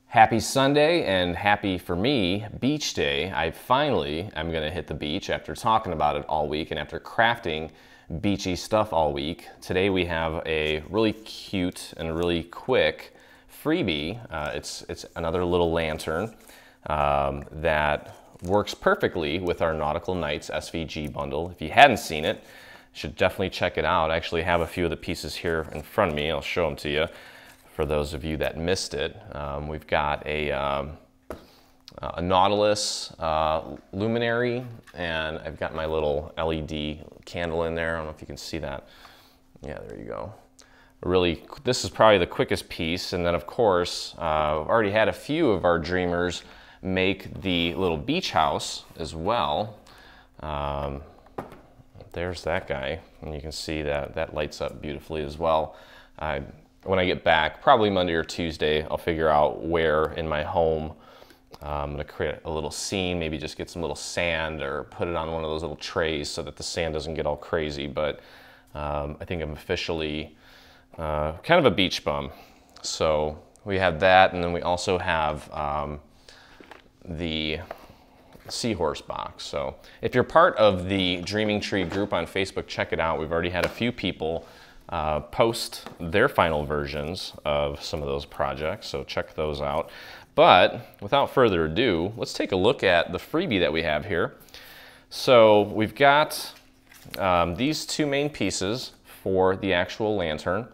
Happy Sunday and happy, for me, beach day. I finally am gonna hit the beach after talking about it all week and after crafting beachy stuff all week. Today we have a really cute and really quick freebie. It's another little lantern that works perfectly with our Nautical Nights SVG bundle. If you hadn't seen it, you should definitely check it out. I actually have a few of the pieces here in front of me. I'll show them to you for those of you that missed it. We've got a Nautilus luminary, and I've got my little LED candle in there. I don't know if you can see that. Yeah, there you go. Really, this is probably the quickest piece. And then of course, I've already had a few of our dreamers make the little beach house as well. There's that guy, and you can see that that lights up beautifully as well. When I get back, probably Monday or Tuesday, I'll figure out where in my home I'm gonna create a little scene, maybe just get some little sand or put it on one of those little trays so that the sand doesn't get all crazy. But I think I'm officially kind of a beach bum. So we have that, and then we also have the seahorse box. So if you're part of the Dreaming Tree group on Facebook, check it out. We've already had a few people post their final versions of some of those projects, so check those out. But without further ado, let's take a look at the freebie that we have here. So we've got these two main pieces for the actual lantern,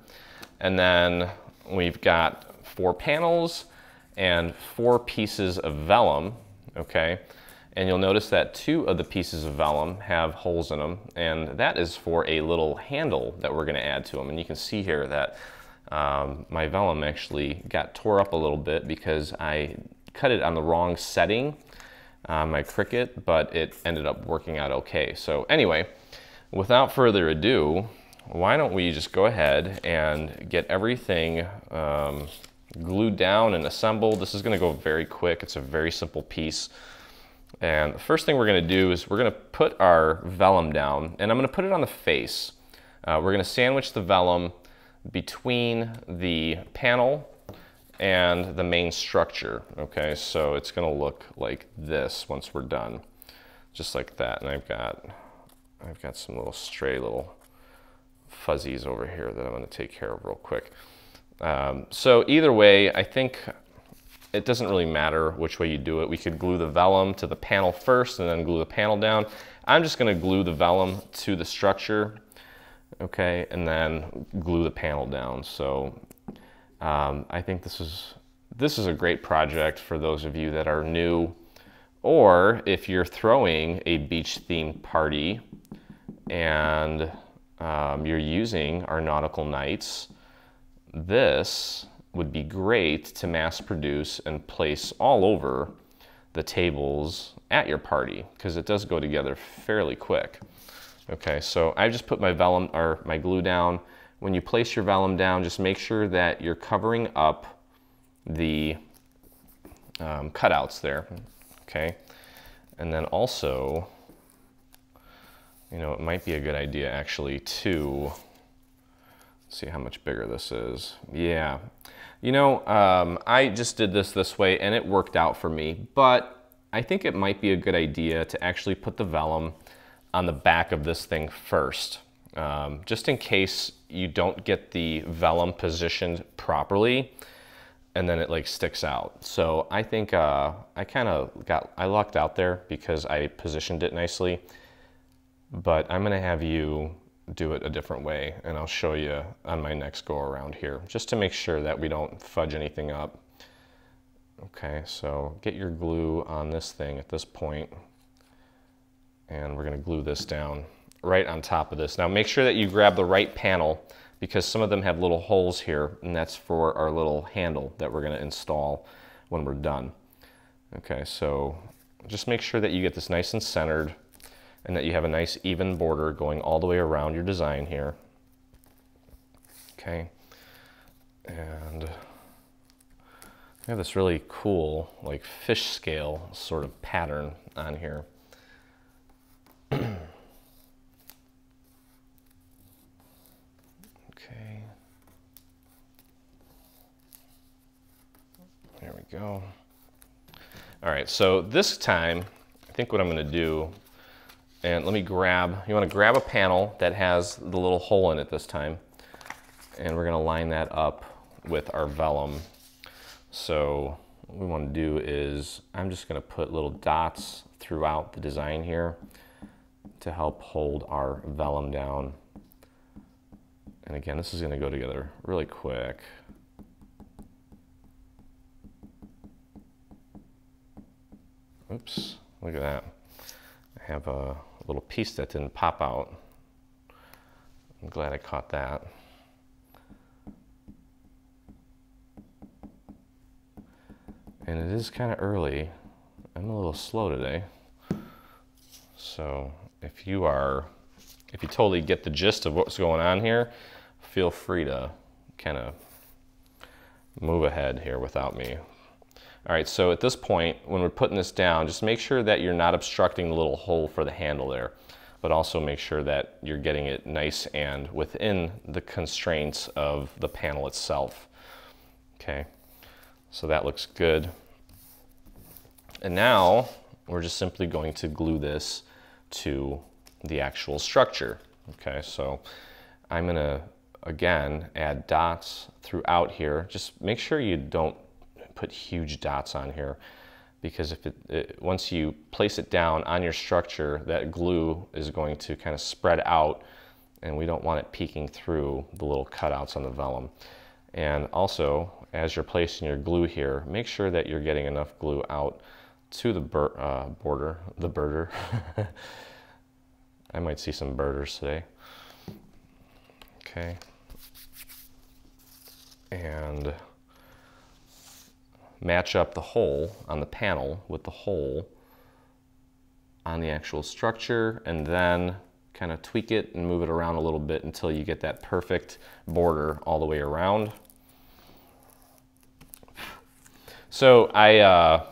and then we've got 4 panels and 4 pieces of vellum, okay? And you'll notice that 2 of the pieces of vellum have holes in them, and that is for a little handle that we're gonna add to them. And you can see here that my vellum actually got tore up a little bit because I cut it on the wrong setting on my Cricut, but it ended up working out okay. So anyway, without further ado, why don't we just go ahead and get everything glued down and assembled. This is gonna go very quick. It's a very simple piece. And the first thing we're gonna do is we're gonna put our vellum down, and I'm gonna put it on the face. We're gonna sandwich the vellum between the panel and the main structure, okay? So it's gonna look like this once we're done, just like that. And I've got some little stray little fuzzies over here that I'm gonna take care of real quick. So either way, I think it doesn't really matter which way you do it. We could glue the vellum to the panel first and then glue the panel down. I'm just gonna glue the vellum to the structure, okay, and then glue the panel down. So I think this is a great project for those of you that are new, or if you're throwing a beach themed party and you're using our Nautical Nights. This would be great to mass produce and place all over the tables at your party, because it does go together fairly quick. Okay, so I just put my vellum or my glue down. When you place your vellum down, just make sure that you're covering up the cutouts there, okay? And then also, you know, it might be a good idea actually to see how much bigger this is. Yeah. You know, I just did this way and it worked out for me, but I think it might be a good idea to actually put the vellum on the back of this thing first, just in case you don't get the vellum positioned properly and then it like sticks out. So I think I lucked out there because I positioned it nicely, but I'm gonna have you do it a different way, and I'll show you on my next go around here, just to make sure that we don't fudge anything up. Okay, so get your glue on this thing at this point, and we're gonna glue this down right on top of this. Now make sure that you grab the right panel, because some of them have little holes here, and that's for our little handle that we're gonna install when we're done. Okay, so just make sure that you get this nice and centered, and that you have a nice even border going all the way around your design here. Okay, and we have this really cool like fish scale sort of pattern on here. Okay, there we go. All right, so this time, I think what I'm gonna do, and let me grab, you wanna grab a panel that has the little hole in it this time, and we're gonna line that up with our vellum. So what we wanna do is, I'm just gonna put little dots throughout the design here to help hold our vellum down. And again, this is gonna go together really quick. Oops, look at that. I have a little piece that didn't pop out. I'm glad I caught that. And it is kind of early. I'm a little slow today. So if you totally get the gist of what's going on here, feel free to kind of move ahead here without me. All right, so at this point, when we're putting this down, just make sure that you're not obstructing the little hole for the handle there, but also make sure that you're getting it nice and within the constraints of the panel itself. Okay, so that looks good. And now we're just simply going to glue this to the actual structure. Okay, so I'm gonna, again, add dots throughout here. Just make sure you don't put huge dots on here, because if once you place it down on your structure, that glue is going to kind of spread out, and we don't want it peeking through the little cutouts on the vellum. And also, as you're placing your glue here, make sure that you're getting enough glue out to the birder. I might see some birders today. Okay. And match up the hole on the panel with the hole on the actual structure, and then kind of tweak it and move it around a little bit until you get that perfect border all the way around. So I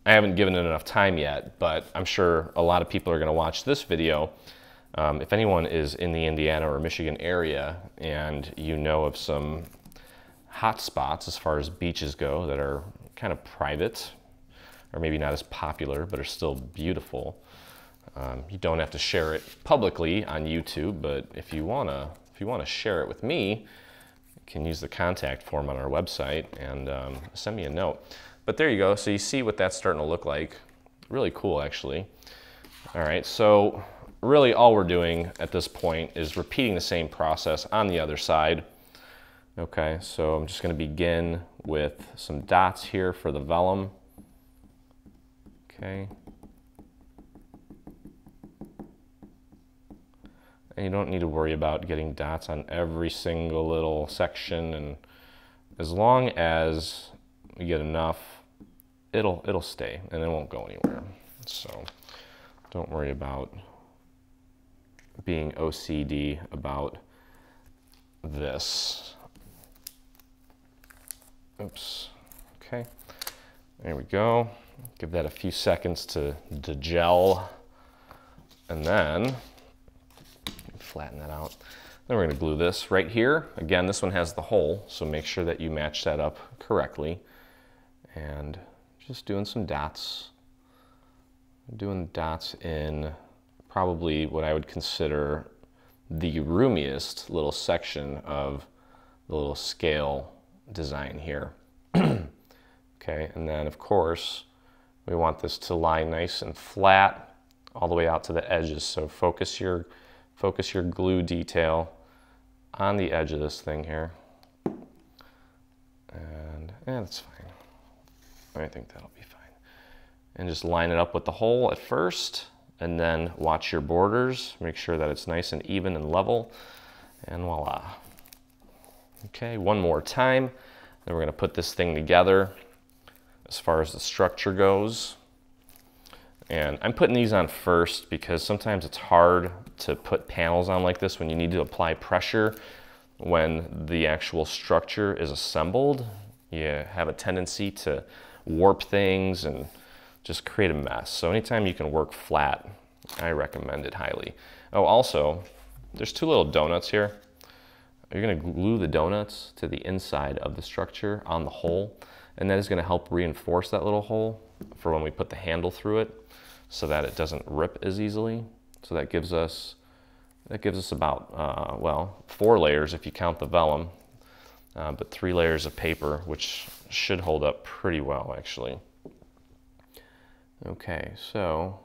haven't given it enough time yet, but I'm sure a lot of people are going to watch this video. If anyone is in the Indiana or Michigan area and you know of some hot spots as far as beaches go that are kind of private, or maybe not as popular, but are still beautiful, you don't have to share it publicly on YouTube, but if you wanna share it with me, you can use the contact form on our website and send me a note. But there you go. So you see what that's starting to look like. Really cool, actually. All right, so really all we're doing at this point is repeating the same process on the other side. Okay, so I'm just going to begin with some dots here for the vellum. Okay. And you don't need to worry about getting dots on every single little section, and as long as you get enough, it'll stay and it won't go anywhere. So don't worry about being OCD about this. Oops, okay, there we go. Give that a few seconds to gel, and then flatten that out. Then we're gonna glue this right here. Again, this one has the hole, so make sure that you match that up correctly. And just doing some dots. Doing dots in probably what I would consider the roomiest little section of the little scale design here. Okay, and then of course we want this to lie nice and flat all the way out to the edges. So focus your glue detail on the edge of this thing here, and that's fine. I think that'll be fine. And just line it up with the hole at first, and then watch your borders. Make sure that it's nice and even and level, and voila. Okay, one more time. Then we're gonna put this thing together as far as the structure goes. And I'm putting these on first because sometimes it's hard to put panels on like this when you need to apply pressure when the actual structure is assembled. You have a tendency to warp things and just create a mess. So anytime you can work flat, I recommend it highly. Oh, also, there's two little donuts here. You're gonna glue the donuts to the inside of the structure on the hole, and that is going to help reinforce that little hole for when we put the handle through it so that it doesn't rip as easily. So that gives us about, well, 4 layers if you count the vellum, but 3 layers of paper, which should hold up pretty well actually. Okay, so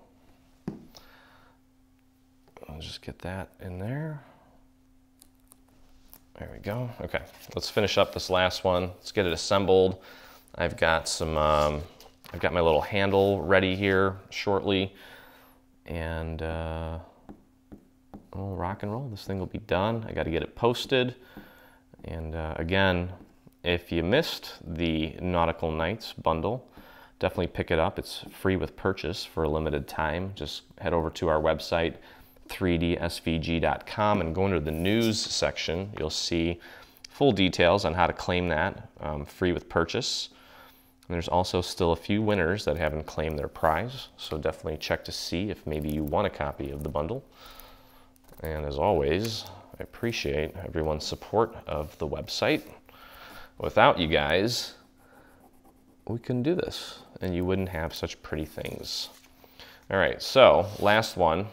I'll just get that in there. There we go. Okay, let's finish up this last one. Let's get it assembled. I've got some, I've got my little handle ready here shortly, and we'll rock and roll. This thing will be done. I got to get it posted. And again, if you missed the Nautical Nights bundle, definitely pick it up. It's free with purchase for a limited time. Just head over to our website, 3dsvg.com, and go into the news section. You'll see full details on how to claim that free with purchase. And there's also still a few winners that haven't claimed their prize, so definitely check to see if maybe you want a copy of the bundle. And as always, I appreciate everyone's support of the website. Without you guys, we couldn't do this, and you wouldn't have such pretty things. All right, so last one.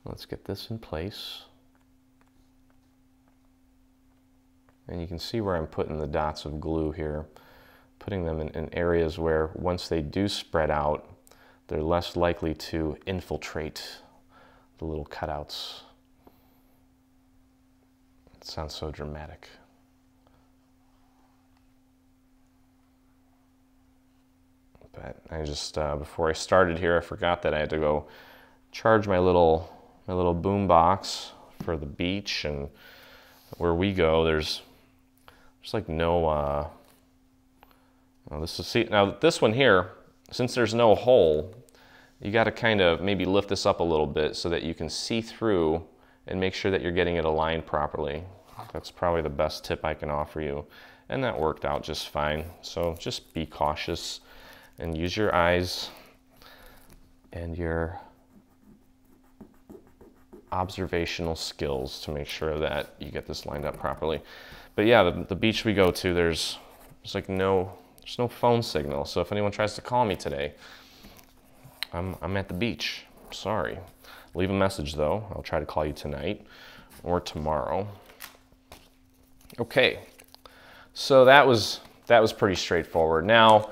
Let's get this in place. And you can see where I'm putting the dots of glue here, putting them in areas where once they do spread out, they're less likely to infiltrate the little cutouts. It sounds so dramatic. But I just, before I started here, I forgot that I had to go charge my little boom box for the beach, and where we go, there's like no, now this one here, since there's no hole, you got to kind of maybe lift this up a little bit so that you can see through and make sure that you're getting it aligned properly. That's probably the best tip I can offer you, and that worked out just fine. So just be cautious and use your eyes and your observational skills to make sure that you get this lined up properly. But yeah, the beach we go to, there's like no phone signal. So if anyone tries to call me today, I'm at the beach. Sorry. Leave a message though. I'll try to call you tonight or tomorrow. Okay. So that was pretty straightforward. Now,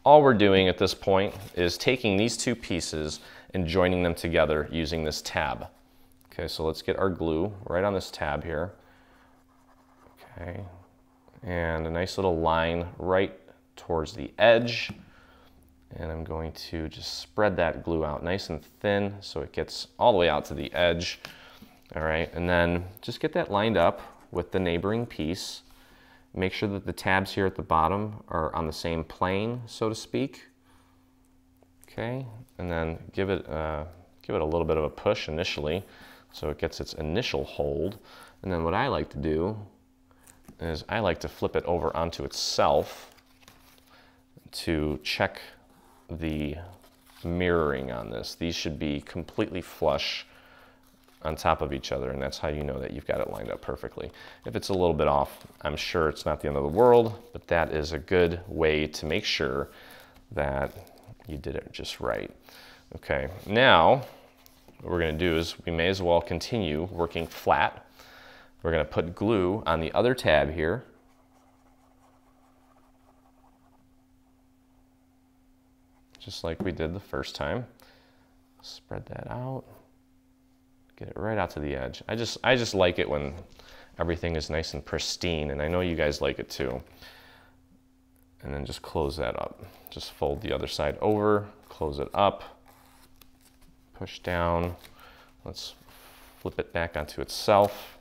all we're doing at this point is taking these two pieces and joining them together using this tab. Okay, so let's get our glue right on this tab here. Okay, and a nice little line right towards the edge. And I'm going to just spread that glue out nice and thin so it gets all the way out to the edge. All right, and then just get that lined up with the neighboring piece. Make sure that the tabs here at the bottom are on the same plane, so to speak. Okay, and then give it a little bit of a push initially so it gets its initial hold. And then what I like to do is I like to flip it over onto itself to check the mirroring on this. These should be completely flush on top of each other, and that's how you know that you've got it lined up perfectly. If it's a little bit off, I'm sure it's not the end of the world, but that is a good way to make sure that you did it just right. Okay, now what we're going to do is we may as well continue working flat. We're going to put glue on the other tab here. Just like we did the first time. Spread that out. Get it right out to the edge. I just like it when everything is nice and pristine, and I know you guys like it too. And then just close that up. Just fold the other side over, close it up, push down. Let's flip it back onto itself.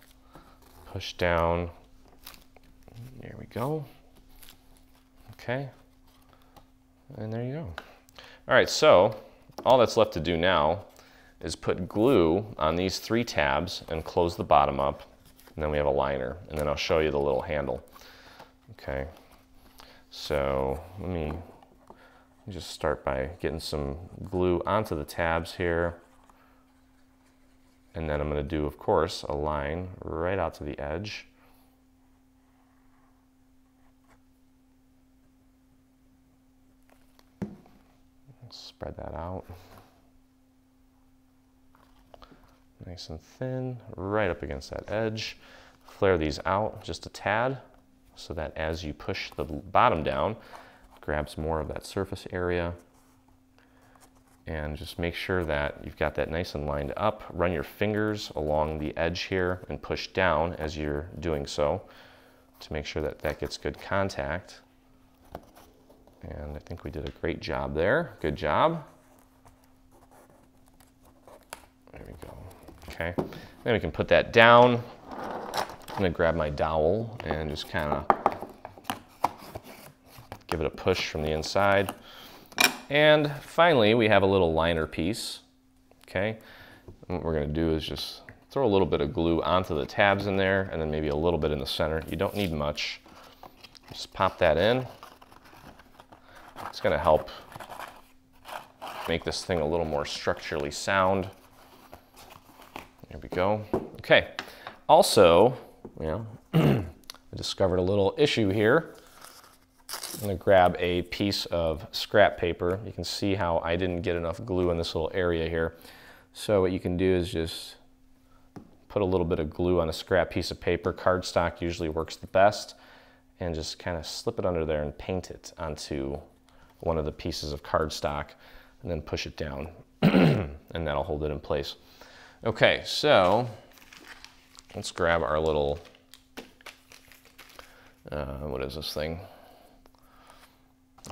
Push down. There we go. Okay. And there you go. All right, so all that's left to do now is put glue on these 3 tabs and close the bottom up, and then we have a liner, and then I'll show you the little handle. Okay, so let me just start by getting some glue onto the tabs here, and then I'm going to do, of course, a line right out to the edge. Spread that out. Nice and thin, right up against that edge. Flare these out just a tad so that as you push the bottom down, it grabs more of that surface area. And just make sure that you've got that nice and lined up. Run your fingers along the edge here and push down as you're doing so to make sure that that gets good contact. And I think we did a great job there. Good job. There we go. Okay, then we can put that down. I'm gonna grab my dowel and just kind of give it a push from the inside. And finally, we have a little liner piece. Okay, and what we're gonna do is just throw a little bit of glue onto the tabs in there and then maybe a little bit in the center. You don't need much. Just pop that in. It's gonna help make this thing a little more structurally sound. There we go. Okay. Also, I discovered a little issue here. I'm gonna grab a piece of scrap paper. You can see how I didn't get enough glue in this little area here. So what you can do is just put a little bit of glue on a scrap piece of paper. Cardstock usually works the best. And just kind of slip it under there and paint it onto one of the pieces of cardstock and then push it down and that'll hold it in place. Okay, so let's grab our little, what is this thing?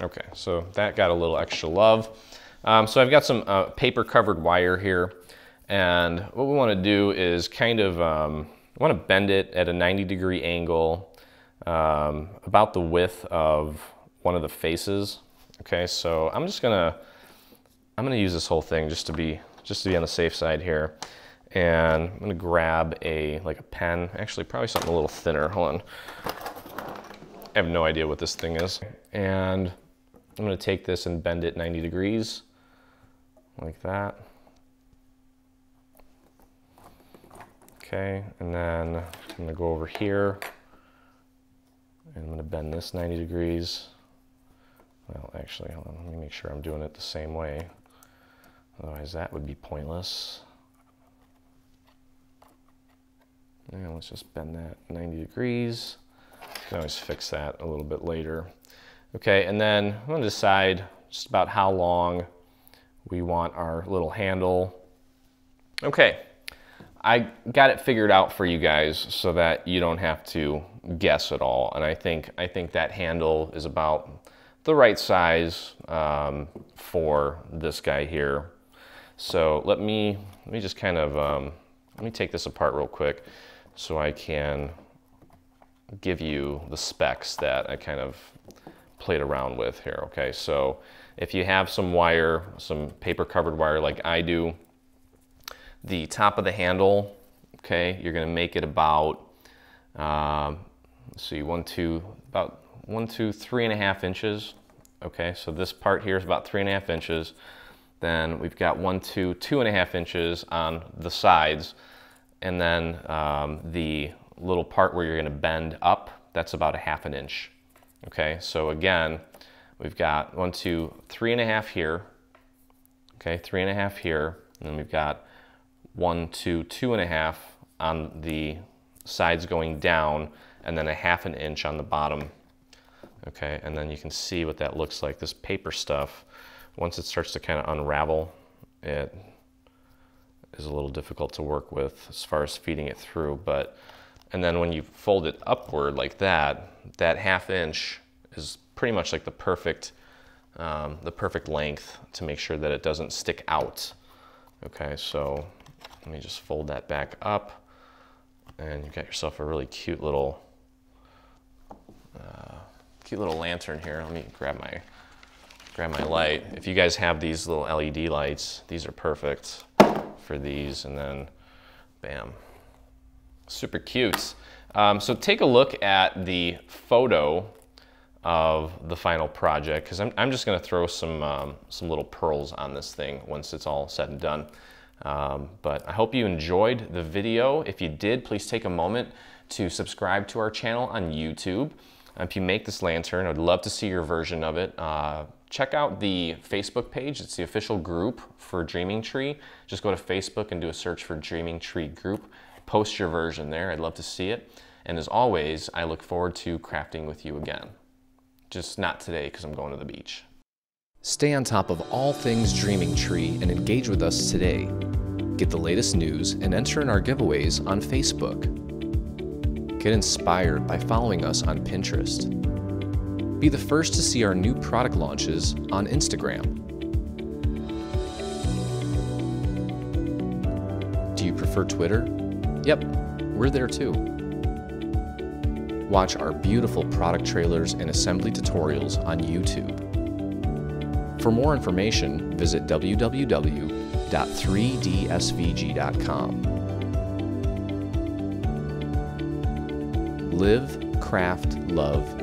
Okay, so that got a little extra love. So I've got some paper covered wire here, and what we want to do is kind of, want to bend it at a 90-degree angle, about the width of one of the faces. Okay, so I'm gonna use this whole thing just to be on the safe side here. And I'm gonna grab like a pen, actually probably something a little thinner. Hold on. I have no idea what this thing is. And I'm gonna take this and bend it 90 degrees, like that. Okay, and then I'm gonna go over here and I'm gonna bend this 90 degrees. Well, actually, hold on, let me make sure I'm doing it the same way. Otherwise that would be pointless. And let's just bend that 90 degrees. You can always fix that a little bit later. Okay, and then I'm gonna decide just about how long we want our little handle. Okay, I got it figured out for you guys so that you don't have to guess at all. And I think that handle is about the right size for this guy here. So let me just kind of, let me take this apart real quick so I can give you the specs that I kind of played around with here, okay? So if you have some wire, some paper covered wire like I do, the top of the handle, okay, you're gonna make it about, let's see, about 3.5 inches. Okay, so this part here is about 3.5 inches. Then we've got 2.5 inches on the sides. And then the little part where you're gonna bend up, that's about 1/2 inch. Okay, so again, we've got 3.5 here. Okay, 3.5 here. And then we've got 2.5 on the sides going down, and then 1/2 inch on the bottom. Okay, and then you can see what that looks like. This paper stuff, once it starts to kind of unravel, it is a little difficult to work with as far as feeding it through. And then when you fold it upward like that, that 1/2 inch is pretty much like the perfect length to make sure that it doesn't stick out. Okay, so let me just fold that back up, and you've got yourself a really cute little lantern here. Let me grab my light. If you guys have these little LED lights, these are perfect for these, and then bam. Super cute. So take a look at the photo of the final project, because I'm just gonna throw some little pearls on this thing once it's all said and done. But I hope you enjoyed the video. If you did, please take a moment to subscribe to our channel on YouTube. If you make this lantern, I'd love to see your version of it. Check out the Facebook page. It's the official group for Dreaming Tree. Just go to Facebook and do a search for Dreaming Tree Group. Post your version there. I'd love to see it. And as always, I look forward to crafting with you again. Just not today because I'm going to the beach. Stay on top of all things Dreaming Tree and engage with us today. Get the latest news and enter in our giveaways on Facebook. Get inspired by following us on Pinterest. Be the first to see our new product launches on Instagram. Do you prefer Twitter? Yep, we're there too. Watch our beautiful product trailers and assembly tutorials on YouTube. For more information, visit www.3dsvg.com. Live, craft, love,